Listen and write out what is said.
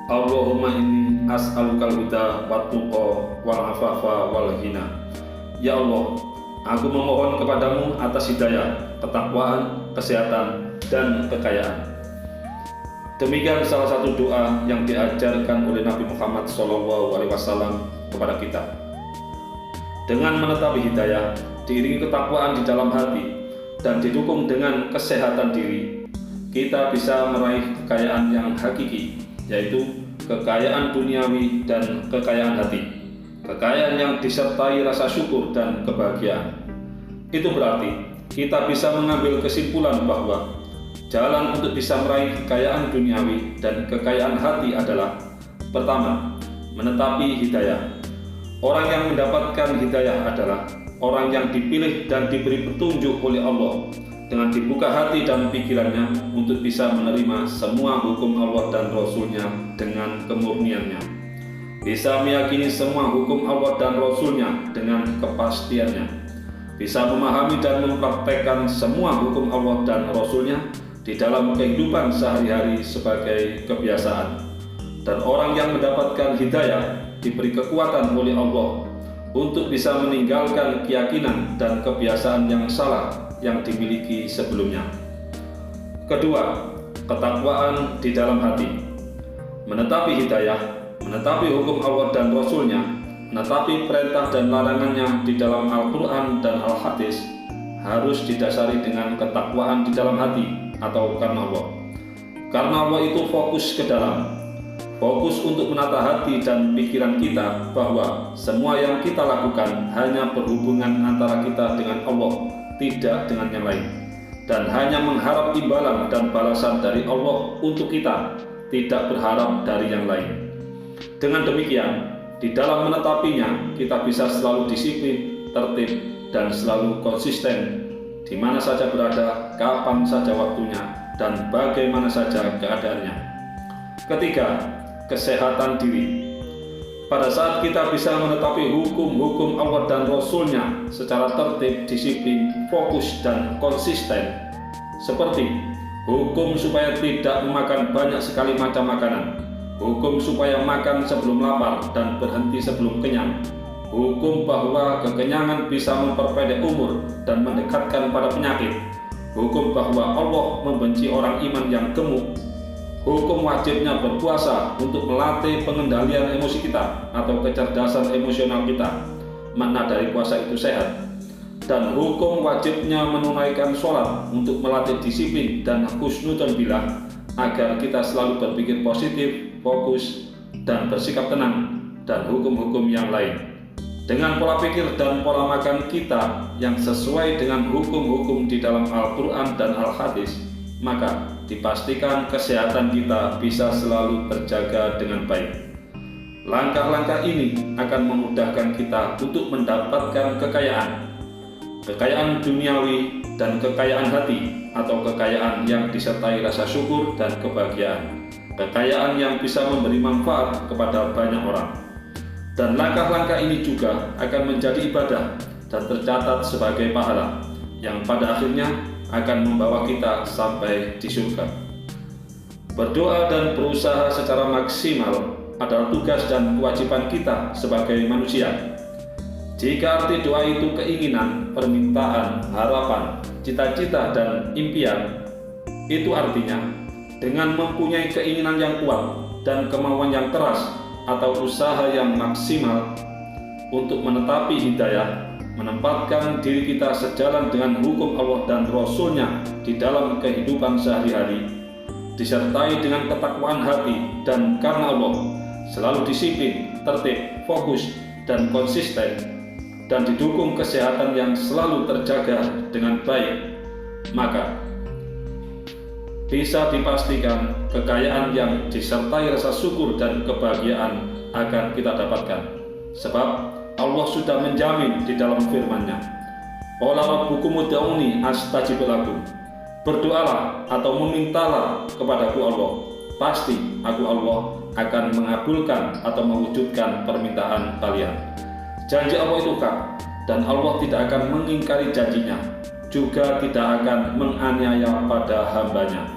Allahumma inni as'alukal huda wat tuqa wal afafa wal ghina. Ya Allah, aku memohon kepadamu atas hidayah, ketakwaan, kesehatan, dan kekayaan. Demikian salah satu doa yang diajarkan oleh Nabi Muhammad SAW kepada kita. Dengan menetapi hidayah, diiringi ketakwaan di dalam hati, dan didukung dengan kesehatan diri, kita bisa meraih kekayaan yang hakiki, yaitu kekayaan duniawi dan kekayaan hati, kekayaan yang disertai rasa syukur dan kebahagiaan. Itu berarti kita bisa mengambil kesimpulan bahwa jalan untuk bisa meraih kekayaan duniawi dan kekayaan hati adalah: pertama, menetapi hidayah. Orang yang mendapatkan hidayah adalah orang yang dipilih dan diberi petunjuk oleh Allah, dengan dibuka hati dan pikirannya untuk bisa menerima semua hukum Allah dan Rasul-Nya dengan kemurniannya, bisa meyakini semua hukum Allah dan Rasul-Nya dengan kepastiannya, bisa memahami dan mempraktekkan semua hukum Allah dan Rasul-Nya di dalam kehidupan sehari-hari sebagai kebiasaan. Dan orang yang mendapatkan hidayah diberi kekuatan oleh Allah untuk bisa meninggalkan keyakinan dan kebiasaan yang salah yang dimiliki sebelumnya. Kedua, ketakwaan di dalam hati. Menetapi hidayah, menetapi hukum Allah dan Rasul-Nya, menetapi perintah dan larangannya di dalam Al-Quran dan Al-Hadis harus didasari dengan ketakwaan di dalam hati atau karena Allah. Karena Allah itu fokus ke dalam, fokus untuk menata hati dan pikiran kita bahwa semua yang kita lakukan hanya berhubungan antara kita dengan Allah, tidak dengan yang lain, dan hanya mengharap imbalan dan balasan dari Allah untuk kita, tidak berharap dari yang lain. Dengan demikian, di dalam menetapinya kita bisa selalu disiplin, tertib, dan selalu konsisten di mana saja berada, kapan saja waktunya, dan bagaimana saja keadaannya. Ketiga, kesehatan diri. Pada saat kita bisa menetapi hukum-hukum Allah dan Rasul-Nya secara tertib, disiplin, fokus, dan konsisten, seperti hukum supaya tidak memakan banyak sekali macam makanan, hukum supaya makan sebelum lapar dan berhenti sebelum kenyang, hukum bahwa kekenyangan bisa memperpendek umur dan mendekatkan pada penyakit, hukum bahwa Allah membenci orang iman yang gemuk, hukum wajibnya berpuasa untuk melatih pengendalian emosi kita atau kecerdasan emosional kita, makna dari puasa itu sehat, dan hukum wajibnya menunaikan sholat untuk melatih disiplin dan husnudon billah agar kita selalu berpikir positif, fokus, dan bersikap tenang, dan hukum-hukum yang lain. Dengan pola pikir dan pola makan kita yang sesuai dengan hukum-hukum di dalam Al-Quran dan Al-Hadis, maka dipastikan kesehatan kita bisa selalu terjaga dengan baik. Langkah-langkah ini akan memudahkan kita untuk mendapatkan kekayaan duniawi dan kekayaan hati atau kekayaan yang disertai rasa syukur dan kebahagiaan, kekayaan yang bisa memberi manfaat kepada banyak orang. Dan langkah-langkah ini juga akan menjadi ibadah dan tercatat sebagai pahala yang pada akhirnya akan membawa kita sampai di surga. Berdoa dan berusaha secara maksimal adalah tugas dan kewajiban kita sebagai manusia. Jika arti doa itu keinginan, permintaan, harapan, cita-cita, dan impian, itu artinya dengan mempunyai keinginan yang kuat dan kemauan yang keras atau usaha yang maksimal untuk menetapi hidayah, menempatkan diri kita sejalan dengan hukum Allah dan Rasul-Nya di dalam kehidupan sehari-hari, disertai dengan ketakwaan hati dan karena Allah, selalu disiplin, tertib, fokus, dan konsisten, dan didukung kesehatan yang selalu terjaga dengan baik, maka bisa dipastikan kekayaan yang disertai rasa syukur dan kebahagiaan akan kita dapatkan. Sebab Allah sudah menjamin di dalam firman-Nya, "Qala rabbukum ud'uni astajib lakum." Berdoalah atau memintalah kepadaku Allah, pasti aku Allah akan mengabulkan atau mewujudkan permintaan kalian. Janji Allah itu kekal, dan Allah tidak akan mengingkari janjinya, juga tidak akan menganiaya pada hambanya.